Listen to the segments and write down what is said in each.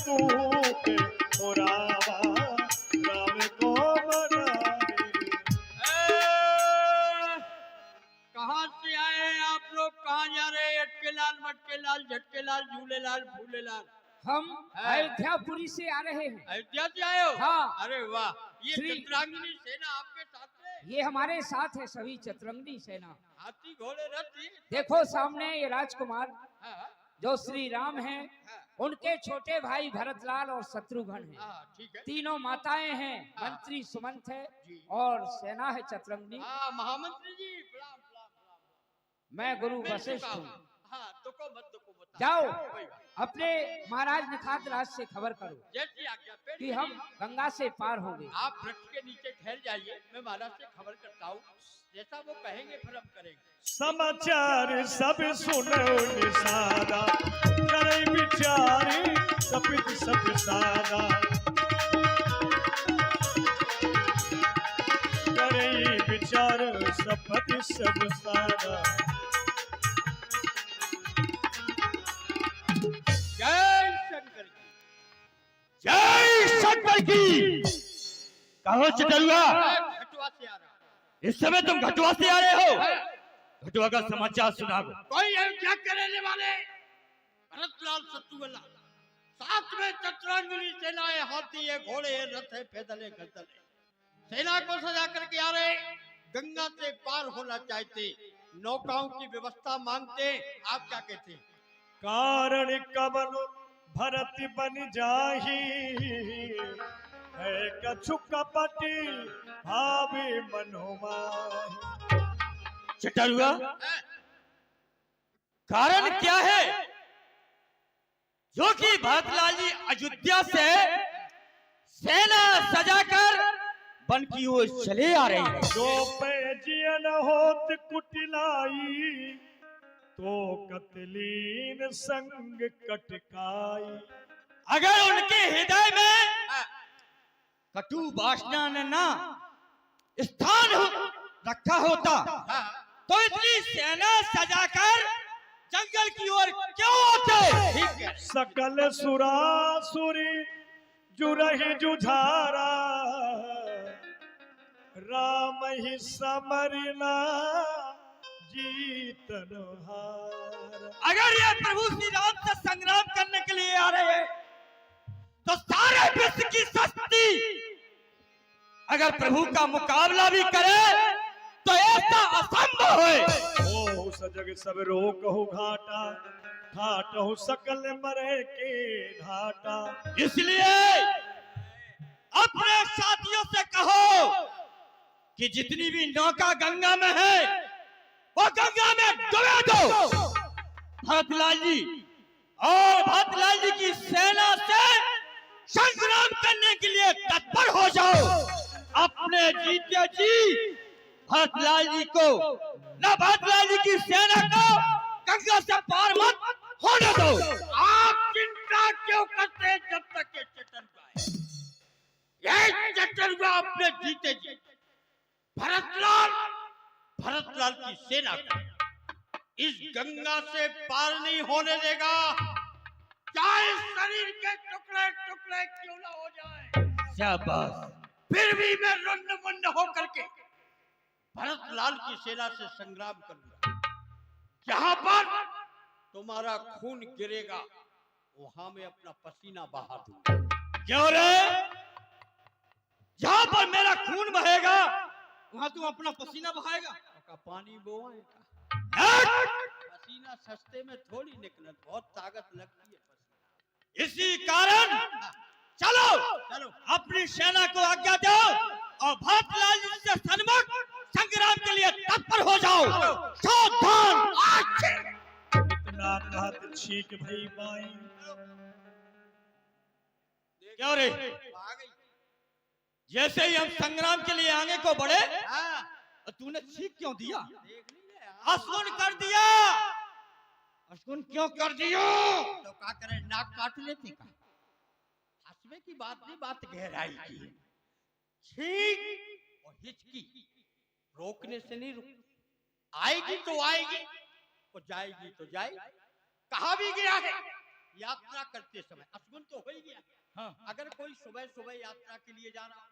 कूके ओ रावा राम को मनावे। कहाँ से आए हैं आप लोग? कहाँ जा रहे हैं? अटके लाल, मटके लाल, झटके लाल, झूले लाल, फूले लाल। हम अयोध्यापुरी से आ रहे हैं। अयोध्या से आए हो? हाँ। अरे वाह, ये श्री- चित्रांगनी सेना आपके साथ है? ये हमारे साथ है सभी चतुरंगी सेना। हाथी घोड़े रथ ये? देखो सामने ये राजकुमार हाँ, जो श्री राम हैं, हाँ, उनके छोटे भाई भरतलाल और शत्रुघ्न हैं। हाँ, ठीक है। तीनों माताएं हैं, हाँ। मंत्री सुमंत है जी। और सेना है चतुरंगी। हाँ, महामंत्री जी प्रणाम प्रणाम प्रणाम। मैं गुरु मिल वशिष्ठ चुका हूँ। हाँ, तुको मत बता। जाओ कोई बात। अपने महाराज निखात राज से खबर करो जैसी आज्ञा पेड़ कि हम गंगा से पार हो गए। आप वृक्ष के नीचे ठहर जाइए, मैं महाराज से खबर करता हूँ। जैसा वो कहेंगे फिर हम करेंगे। समाचार सब सुनो निसादा करे विचारे कपित सब सादा करे विचार सपति सब सादा। जय शंकर जी। जय शंकर की। कहो चतुरुआ, मैं खटुआ से आ रहा हूँ। इस समय तुम घटुआ से आ रहे हो? घटुआ का समाचार सुना दो। कोई अयोध्या के रहने वाले भरतलाल शत्रुघ्न, साथ में चतुरांगनी सेनाएं, हाथी है, घोड़े है, रथ है, पैदल है, गद्दल है। सेना को सजा करके आ रहे, गंगा से पार होना चाहते, नौकाओं की व्यवस्था मांगते। आप क्या कहते हैं? कारण कवन भरत बन जाही है कछु कपटी भावे मनोमाही। चतुरुआ, कारण क्या है जो कि भरतलाल जी अयोध्या से सेना सजाकर वन की ओर चले आ रहे हैं? जो पे जियन होत कुटिलाई तो कतलीन संग कटकाई। अगर उनके हृदय में कटु वासना ने ना स्थान रखा होता तो इतनी सेना सजाकर जंगल की ओर क्यों आते? ठीक है। सकल सुरासुरी जुरहि जुझारा राम ही समरना जीतन हारा। अगर ये प्रभु श्री राम से संग्राम करने के लिए आ रहे हैं तो सारे विश्व की शक्ति अगर प्रभु का मुकाबला भी करे तो ऐसा असंभव है। ओ सजग सब रो कहु घाटा घाटहु सकल मरे के घाटा। इसलिए अपने साथियों से कहो कि जितनी भी नौका गंगा में है वो गंगा में डुबा दो। भरतलाल जी और भरतलाल जी की सेना से संग्राम करने के लिए तत्पर हो जाओ। अपने जीते जी भरतलाल जी को न भरतलाल जी की सेना को गंगा से पार मत होने दो। आप चिंता क्यों करते हैं जब तक ये चतुर्गा है? ये चतुर्गा अपने जीते जी भरतलाल की सेना को इस गंगा से पार नहीं होने देगा, चाहे शरीर के टुकड़े टुकड़े क्यों ना हो जाए। शाबाश। फिर भी मैं रुंड मुंड होकर के भरतलाल की सेना से संग्राम करूंगा। जहां पर तुम्हारा खून गिरेगा वहां मैं अपना पसीना बहा दूंगा। क्यों रे? जहां पर मेरा खून बहेगा वहां तुम अपना पसीना बहाएगा? का पानी बोएगा। हट! पसीना सस्ते में थोड़ी निकले, बहुत ताकत लगती है पसीना। इसी कारण चलो चलो अपनी सेना को आज्ञा दो और भरतलाल जी से सन्मुख संग्राम के लिए तत्पर हो जाओ। सावधान। इतना कहत छीक भई माई। क्यों रे? आ गई। जैसे ही हम संग्राम के लिए आगे को बढ़े हाँ, तो तूने छीक क्यों दिया? देख नहीं रहे? अशुन कर दिया। अशुन क्यों कर दिया? तो क्या करें, नाक काट लेते का? हंसने की बात नहीं, बात गहराई की है। छींक और हिचकी रोकने से नहीं रुक, आएगी तो आएगी और जाएगी तो जाएगी। कहा भी गया है यात्रा करते समय असगुन तो हो ही गया। हाँ। अगर कोई सुबह सुबह यात्रा के लिए जा रहा हो,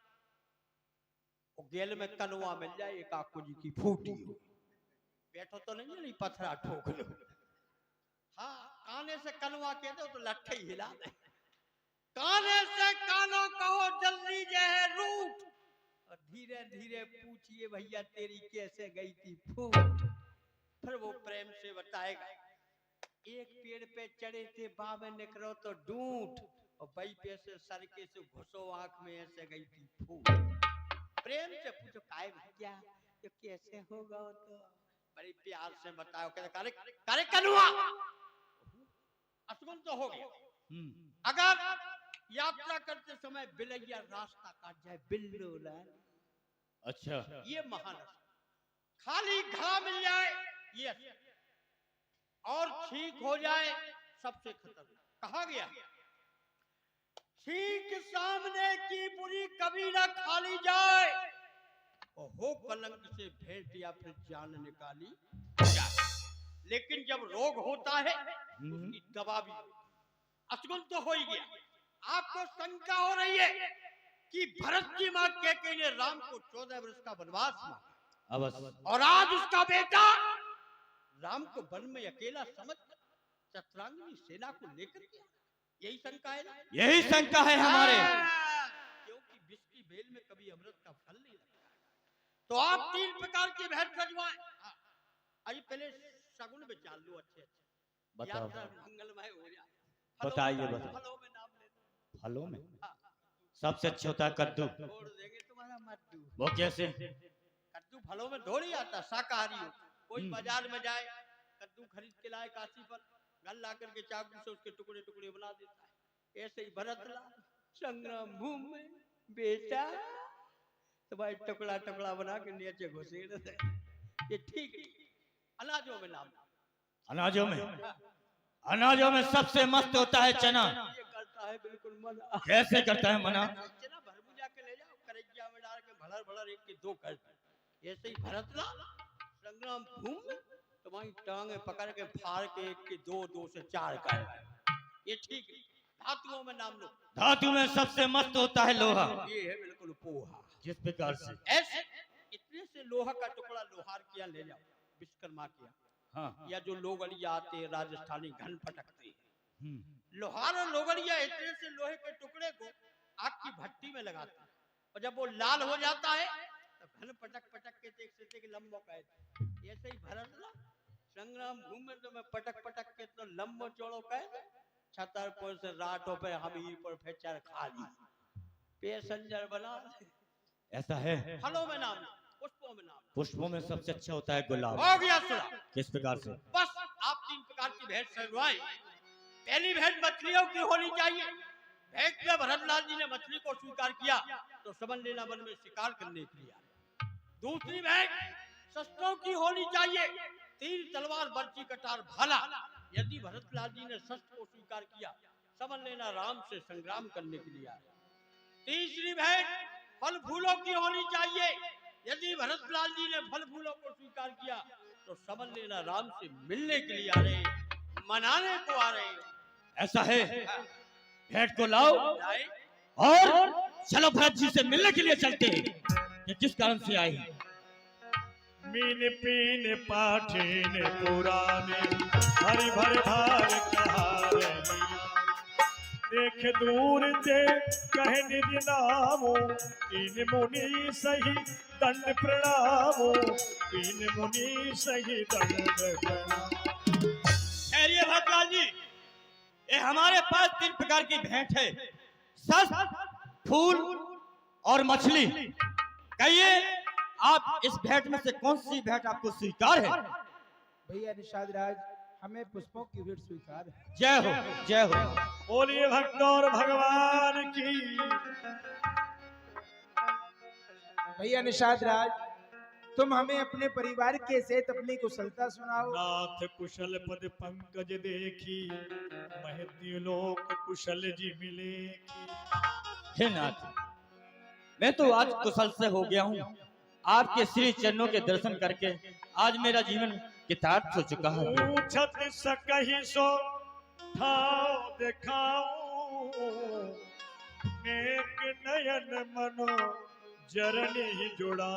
वो गेल में कनुआ मिल जाए, एक आकू जी की फूटी हो, बैठो तो नहीं पथरा ठोक लो। हाँ, काने से कनुआ कह दो तो लट्ठे ही हिला दे। काने से कानो कहो जल्दी जे है रूठ, और धीरे धीरे पूछिए भैया तेरी कैसे गई थी फूट। फिर वो प्रेम से बताएगा, एक पेड़ पे चढ़े थे बाबे निकलो तो डूंट, और बई पे से सरके से घुसो आंख में ऐसे गई थी फूट। प्रेम से पूछो काय भैया तो कैसे होगा, तो बड़ी प्यार से बताओ, करे करे कनुआ असगुन तो हो गया। अगर यात्रा करते समय बिलैया रास्ता काट जाए, बिल्लो लाल, अच्छा, ये महान, खाली घड़ा मिल जाए ये, और ठीक हो जाए सबसे खतरनाक। कहा गया ठीक सामने की बुरी कभी ना खाली जाए, और हो कलंक से भेंट या फिर जान निकाली जाए। लेकिन जब रोग होता है उसकी दवा भी, असगुन तो हो ही गया। आपको शंका हो रही है कि भरत की मां कैकेयी ने राम को 14 वर्ष का वनवास मांगा, अवश्य, और आज उसका बेटा राम को वन में अकेला समझ चतुरांगिनी सेना को लेकर गया। यही शंका है ना? यही शंका है हमारे। क्योंकि विष की बेल में कभी अमृत का फल नहीं लगता। तो आप 3 प्रकार की भेंट सजवाएं। अभी पहले शगुन विचार लो अच्छे अच्छे, बताओ, यात्रा मंगलमय हो जाए। बताइए, बताइए। फलों में नाम ले, फलों में सबसे अच्छा होता है कद्दू। छोड़ देंगे तुम्हारा मद्दू। वो कैसे? कद्दू फलों में थोड़ी आता, शाकाहारी हो। कोई बाजार में जाए, कद्दू खरीद के लाए काशी पर, गल ला करके चाकू से उसके टुकड़े टुकड़े बना देता है। ऐसे ही भरत लाल संग्राम भूमि में बेटा तो भाई टुकड़ा टुकड़ा बना के नीचे घुसेड़ दे। ये ठीक है। अनाजों में नाम, अनाजों में सबसे मस्त होता है चना। ये करता है बिल्कुल मना। कैसे करता है मना? चना भरमुजा के ले जाओ, करेजिया में डाल के भड़र भड़र 1 के 2 कर। ऐसे ही भरत लाल संग्राम भूमि में तुम्हारी टांगे पकड़ के फाड़ के 1 के 2, 2 से 4 कर। ये ठीक है। धातुओं में नाम लो। धातु में सबसे मस्त होता है लोहा। ये है बिल्कुल पोहा। जिस प्रकार से ऐसे इतने से लोहा का टुकड़ा लोहार किया ले जाओ, विश्वकर्मा किया। हाँ, या जो लोगड़िया आते हैं राजस्थानी घन फटकते हैं, लोहार और लोगड़िया इतने से लोहे के टुकड़े को आग की भट्टी में लगाते हैं, और जब वो लाल हो जाता है तो घन पटक पटक के एक लंबो कहते। ऐसे ही भरत ना संग्राम भूमि में तो मैं पटक पटक के तो लंबो चौड़ो कहते। छतरपुर से राठों पे हमीरपुर फेचर खाली पैसेंजर बना। ऐसा है। फलों में नाम, पुष्पों में नाम। पुष्पों में सबसे अच्छा होता है गुलाब। हो गया सुना। किस प्रकार से? बस आप 3 प्रकार की भेंट सजवाएं। पहली भेंट मछलियों की होनी चाहिए। भेंट में भरतलाल जी ने मछली को स्वीकार किया तो समझ लेना वन में शिकार करने के लिए आया। दूसरी भेंट शस्त्रों की होनी चाहिए, तीर तलवार बर्ची कटार भाला। यदि भरतलाल जी ने शस्त्र को स्वीकार किया समझ लेना राम से संग्राम करने के लिए आया। तीसरी भेंट फल फूलों की होनी चाहिए। यदि भरतलाल जी ने फल फूलों को स्वीकार किया तो समझ लेना राम से मिलने के लिए आ रहे, मनाने को आ रहे। ऐसा है। भेंट को लाओ लाए और चलो भरत जी से मिलने के लिए चलते हैं। कि किस कारण से आए हैं? मीन पीन पाठीन पुराने हरि भर भार कहारे। देख दूर ते कहे निज नामो, तीन मुनि सही दंड प्रणामो, तीन मुनि सही दंड प्रणामो। खैरिए भरतलाल जी, ये हमारे पास 3 प्रकार की भेंट है, शस्त्र, फूल और मछली। कहिए आप इस भेंट में से कौन सी भेंट आपको स्वीकार है? भैया निषाद राज, हमें पुष्पों की भेंट स्वीकार है। जय हो, जय हो। बोलिए भक्त और भगवान की। भैया निषाद राज, तुम हमें अपने परिवार के सहित अपनी कुशलता सुनाओ। नाथ कुशल पद पंकज देखी, महत्य लोक कुशल जी मिले। हे नाथ, मैं तो आज कुशल से हो गया हूँ। आपके श्री चरणों के दर्शन करके आज मेरा जीवन कृतार्थ हो चुका है। पूछत सकहि सो ठाव दिखाऊं नेक नयन मनो जरनी जुड़ा।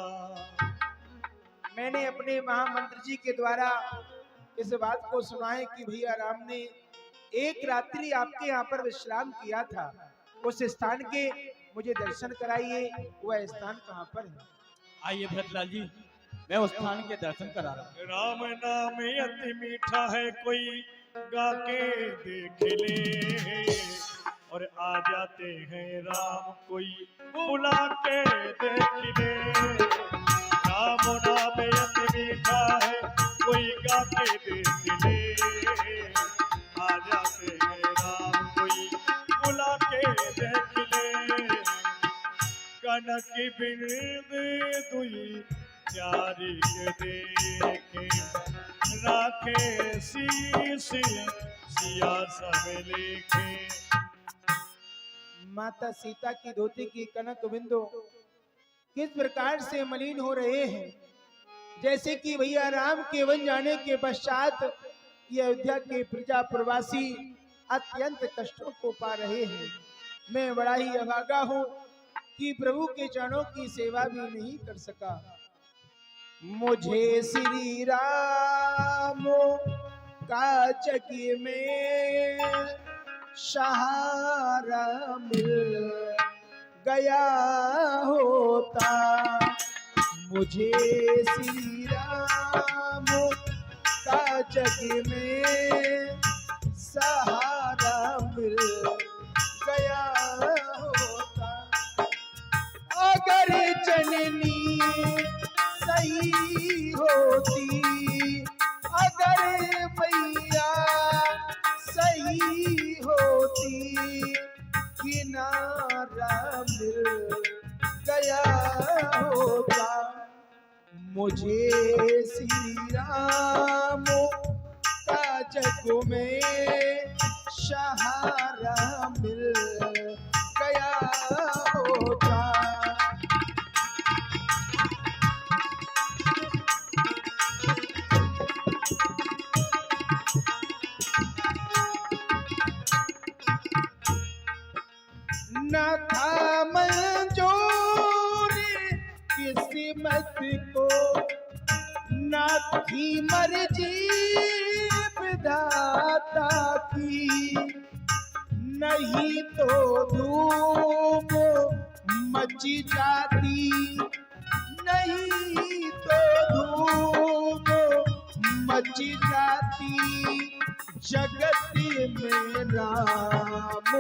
मैंने अपने महामंत्र जी के द्वारा इस बात को सुना है कि भैया राम ने एक रात्रि आपके यहाँ पर विश्राम किया था। उस स्थान के मुझे दर्शन कराइए, वह स्थान कहाँ पर है? आइए भरतलाल जी, मैं उस स्थान के दर्शन करा रहा हूँ। राम नाम अति मीठा है, कोई गा के देख ले, और आ जाते हैं राम कोई बुला के देख ले। राम नाम अति मीठा है, कोई गा के देख ले, आ जाते हैं राम कोई बुला के देख ले। कनक बिंद दुई चारी के देखे, राखे शीश सिया सब लेखे। माता सीता की धोती की कनक बिंदु किस प्रकार से मलिन हो रहे हैं, जैसे कि भैया राम के वन जाने के पश्चात ये अयोध्या के प्रजा प्रवासी अत्यंत कष्टों को पा रहे हैं। मैं बड़ा ही अभागा हूँ कि प्रभु के चरणों की सेवा भी नहीं कर सका। मुझे श्री राम का जग में सहारा मिल गया होता, मुझे श्री राम का जग में सहारा मिल गया होता। अगर जननी सही होती, अगर मैया सही होती, किनारा मिल गया होता। मुझे श्री राम का जग में सहारा मिल गया होता। न था मंजूर किस्मत को, न थी मर्जी विधाता की, नहीं तो धूम मच जाती, नहीं तो धूम मच जाती। जगत में राम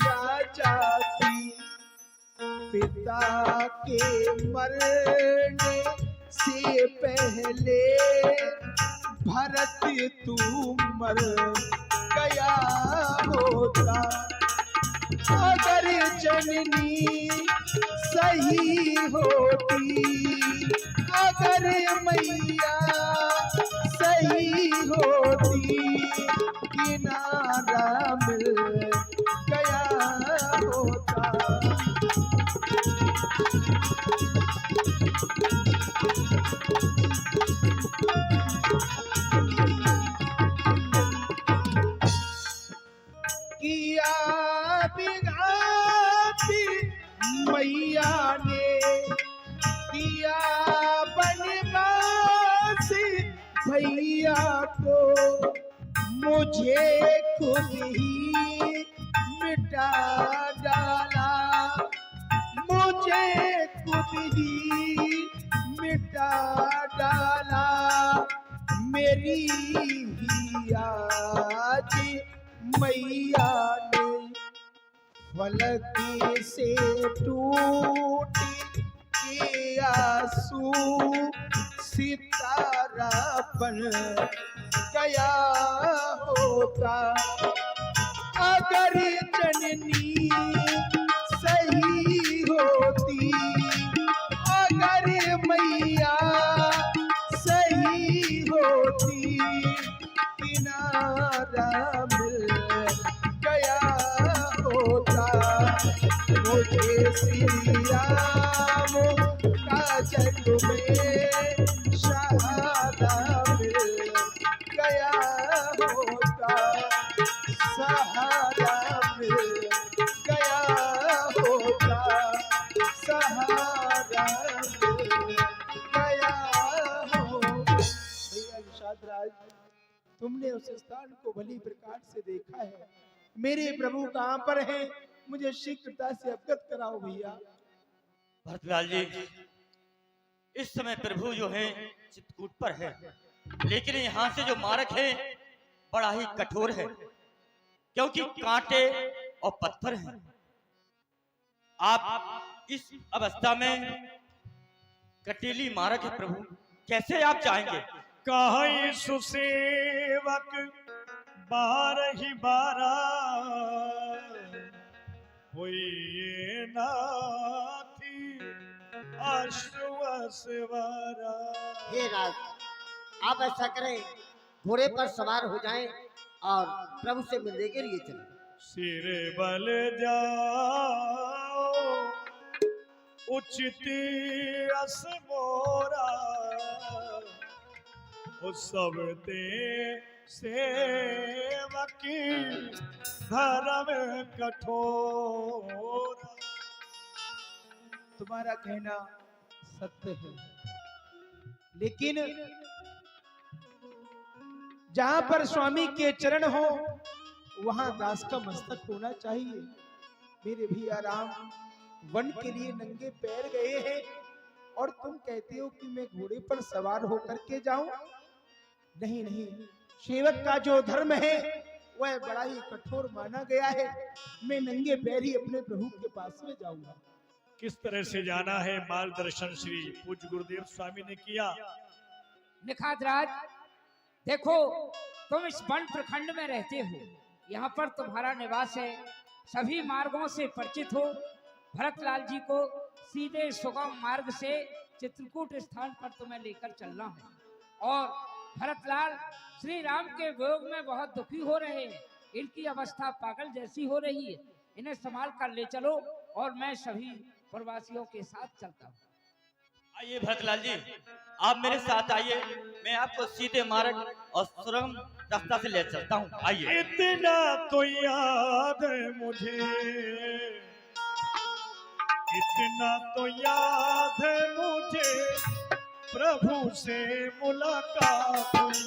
राजा की, पिता के मरने से पहले भरत तू मर गया होता। अगर जननी सही होती, अगर मैया सही होती, किनारा मिल गया होता। किया बिगाती मैया ने, किया बनवासी भैया को, मुझे खुद ही मिटा डाला, मुझे खुद ही मिटा डाला। मेरी ही आज मैया ने फलक से टूट के आंसू सितारा बन गया होता। अगर जननी सही होती, अगर मैया सही होती, किनारा मिल गया होता। मुझे श्री राम का जग में सहारा मिल गया होता। सहारा मिल गया होता, सहारा मिल गया हो। भैया निषाद राज, तुमने उस स्थान को भली प्रकार से देखा है। मेरे प्रभु कहाँ पर हैं? मुझे शीघ्रता से अवगत कराओ भैया। भरतलाल जी, इस समय प्रभु जो है चित्रकूट पर है, लेकिन यहाँ से जो मार्ग है बड़ा ही कठोर है, क्योंकि कांटे और पत्थर हैं। आप इस अवस्था में कटीली मार्ग है प्रभु, कैसे आप जाएंगे? कहीं सुसेवक 12 हुई नाथी अश्वसवारा। हे राज, आप ऐसा करें, घोड़े पर सवार हो जाएं और प्रभु से मिलने के लिए चलें। सिर बल जाओ उचित अस मोरा, उस सब ते सेवकी धर्म कठोर। तुम्हारा कहना सत्य है, लेकिन जहां पर स्वामी के चरण हो वहां दास का मस्तक होना चाहिए। मेरे भैया राम वन के लिए नंगे पैर गए हैं और तुम कहते हो कि मैं घोड़े पर सवार होकर के जाऊं? नहीं नहीं, सेवक का जो धर्म है वह बड़ा ही कठोर माना गया है। मैं नंगे पैर ही अपने प्रभु के पास में जाऊंगा। किस तरह से जाना है, मार्गदर्शन श्री पूज्य गुरुदेव स्वामी ने किया। निखात राज, देखो तुम इस वन प्रखंड में रहते हो, यहाँ पर तुम्हारा निवास है, सभी मार्गों से परिचित हो। भरतलाल जी को सीधे सुगम मार्ग से चित्रकूट स्थान पर तुम्हें लेकर चलना है। और भरतलाल श्री राम के वियोग में बहुत दुखी हो रहे हैं, इनकी अवस्था पागल जैसी हो रही है, इन्हें संभाल कर ले चलो और मैं सभी प्रवासियों के साथ चलता हूँ। आइए भरतलाल जी, आप मेरे साथ आइए, मैं आपको सीधे मार्ग और सुगम रास्ता से ले चलता हूँ। आइए। इतना तो याद है मुझे, इतना तो याद है मुझे, प्रभु से मुलाकात हुई।